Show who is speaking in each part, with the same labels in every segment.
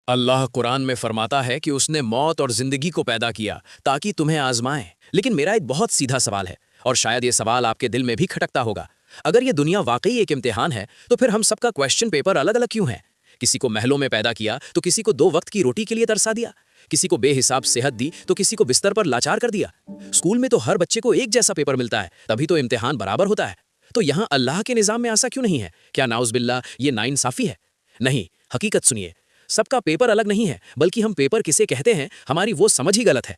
Speaker 1: अल्लाह कुरान में फरमाता है कि उसने मौत और जिंदगी को पैदा किया ताकि तुम्हें आजमाए। लेकिन मेरा एक बहुत सीधा सवाल है, और शायद ये सवाल आपके दिल में भी खटकता होगा। अगर ये दुनिया वाकई एक इम्तिहान है, तो फिर हम सबका क्वेश्चन पेपर अलग अलग क्यों है? किसी को महलों में पैदा किया तो किसी को 2 वक्त की रोटी के लिए तरसा दिया, किसी को बेहिसाब सेहत दी तो किसी को बिस्तर पर लाचार कर दिया। स्कूल में तो हर बच्चे को एक जैसा पेपर मिलता है, तभी तो इम्तिहान बराबर होता है। तो यहाँ अल्लाह के निज़ाम में ऐसा क्यों नहीं है? क्या नाउज़-बिल्लाह ये नाइंसाफ़ी है? नहीं, हकीकत सुनिए। सबका पेपर अलग नहीं है, बल्कि हम पेपर किसे कहते हैं, हमारी वो समझ ही गलत है।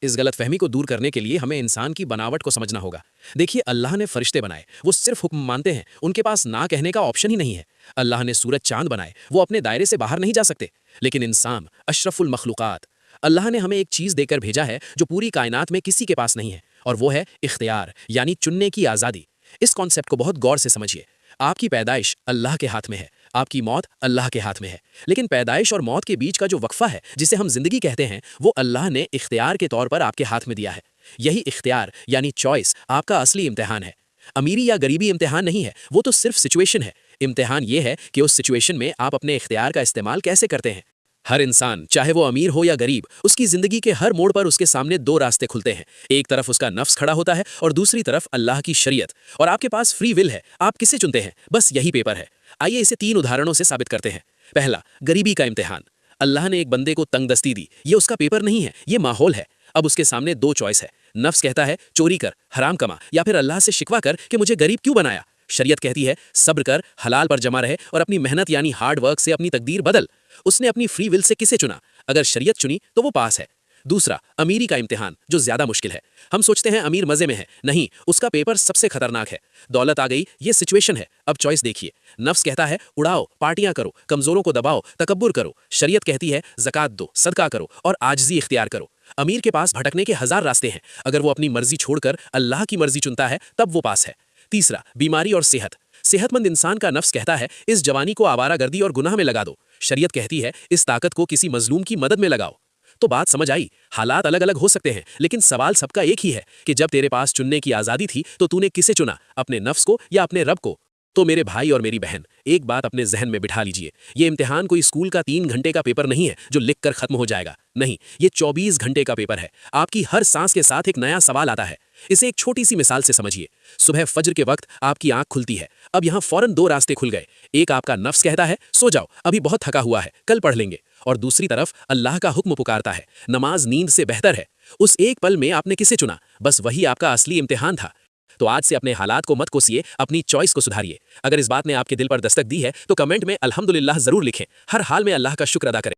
Speaker 1: इस गलतफहमी को दूर करने के लिए हमें इंसान की बनावट को समझना होगा। देखिए, अल्लाह ने फरिश्ते बनाए, वो सिर्फ हुक्म मानते हैं, उनके पास ना कहने का ऑप्शन ही नहीं है। अल्लाह ने सूरज चांद बनाए, वो अपने दायरे से बाहर नहीं जा सकते। लेकिन इंसान अशरफुल मखलूकात, अल्लाह ने हमें एक चीज़ देकर भेजा है जो पूरी कायनात में किसी के पास नहीं है, और वो है इख्तियार, यानी चुनने की आज़ादी। इस कॉन्सेप्ट को बहुत गौर से समझिए। आपकी पैदाइश अल्लाह के हाथ में है, आपकी मौत अल्लाह के हाथ में है। लेकिन पैदाइश और मौत के बीच का जो वक्फा है, जिसे हम जिंदगी कहते हैं, वो अल्लाह ने इख्तियार के तौर पर आपके हाथ में दिया है। यही इख्तियार यानी चॉइस आपका असली इम्तिहान है। अमीरी या गरीबी इम्तिहान नहीं है, वो तो सिर्फ सिचुएशन है। इम्तिहान ये है कि उस सिचुएशन में आप अपने इख्तियार का इस्तेमाल कैसे करते हैं। हर इंसान, चाहे वो अमीर हो या गरीब, उसकी जिंदगी के हर मोड़ पर उसके सामने 2 रास्ते खुलते हैं। एक तरफ उसका नफ्स खड़ा होता है और दूसरी तरफ अल्लाह की शरीयत। और आपके पास फ्री विल है, आप किसे चुनते हैं, बस यही पेपर है। आइए इसे 3 उदाहरणों से साबित करते हैं। पहला, गरीबी का इम्तिहान। अल्लाह ने एक बंदे को तंगदस्ती दी, ये उसका पेपर नहीं है, ये माहौल है। अब उसके सामने 2 चॉइस है। नफ्स कहता है चोरी कर, हराम कमा, या फिर अल्लाह से शिकवा कर कि मुझे गरीब क्यों बनाया। शरीयत कहती है सब्र कर, हलाल पर जमा रहे और अपनी मेहनत यानी हार्ड वर्क से अपनी तकदीर बदल। उसने अपनी फ्री विल से किसे चुना? अगर शरीयत चुनी तो वो पास है। दूसरा, अमीरी का इम्तिहान, जो ज्यादा मुश्किल है। हम सोचते हैं अमीर मजे में है, नहीं, उसका पेपर सबसे खतरनाक है। दौलत आ गई, ये सिचुएशन है। अब चॉइस देखिए। नफ्स कहता है उड़ाओ, पार्टियां करो, कमजोरों को दबाओ, तकब्बुर करो। शरीयत कहती है ज़कात दो, सदका करो और आजिज़ी इख्तियार करो। अमीर के पास भटकने के 1000 रास्ते हैं। अगर वो अपनी मर्जी छोड़कर अल्लाह की मर्जी चुनता है, तब वो पास है। तीसरा, बीमारी और सेहत। सेहतमंद इंसान का नफ्स कहता है इस जवानी को आवारागर्दी और गुनाह में लगा दो। शरीयत कहती है इस ताकत को किसी मजलूम की मदद में लगाओ। तो बात समझ आई। हालात अलग अलग हो सकते हैं, लेकिन सवाल सबका एक ही है कि जब तेरे पास चुनने की आज़ादी थी तो तूने किसे चुना, अपने नफ्स को या अपने रब को? तो मेरे भाई और मेरी बहन, एक बात अपने जहन में बिठा लीजिए। ये इम्तिहान कोई स्कूल का 3 घंटे का पेपर नहीं है जो लिख कर खत्म हो जाएगा। नहीं, ये 24 घंटे का पेपर है। आपकी हर सांस के साथ एक नया सवाल आता है। इसे एक छोटी सी मिसाल से समझिए। सुबह फज्र के वक्त आपकी आंख खुलती है। अब यहाँ फौरन 2 रास्ते खुल गए। एक, आपका नफ्स कहता है सो जाओ, अभी बहुत थका हुआ है, कल पढ़ लेंगे। और दूसरी तरफ अल्लाह का हुक्म पुकारता है, नमाज नींद से बेहतर है। उस एक पल में आपने किसे चुना? बस वही आपका असली इम्तिहान था। तो आज से अपने हालात को मत कोसिए, अपनी चॉइस को सुधारिए। अगर इस बात ने आपके दिल पर दस्तक दी है तो कमेंट में अल्हम्दुलिल्लाह जरूर लिखें। हर हाल में अल्लाह का शुक्र अदा करें।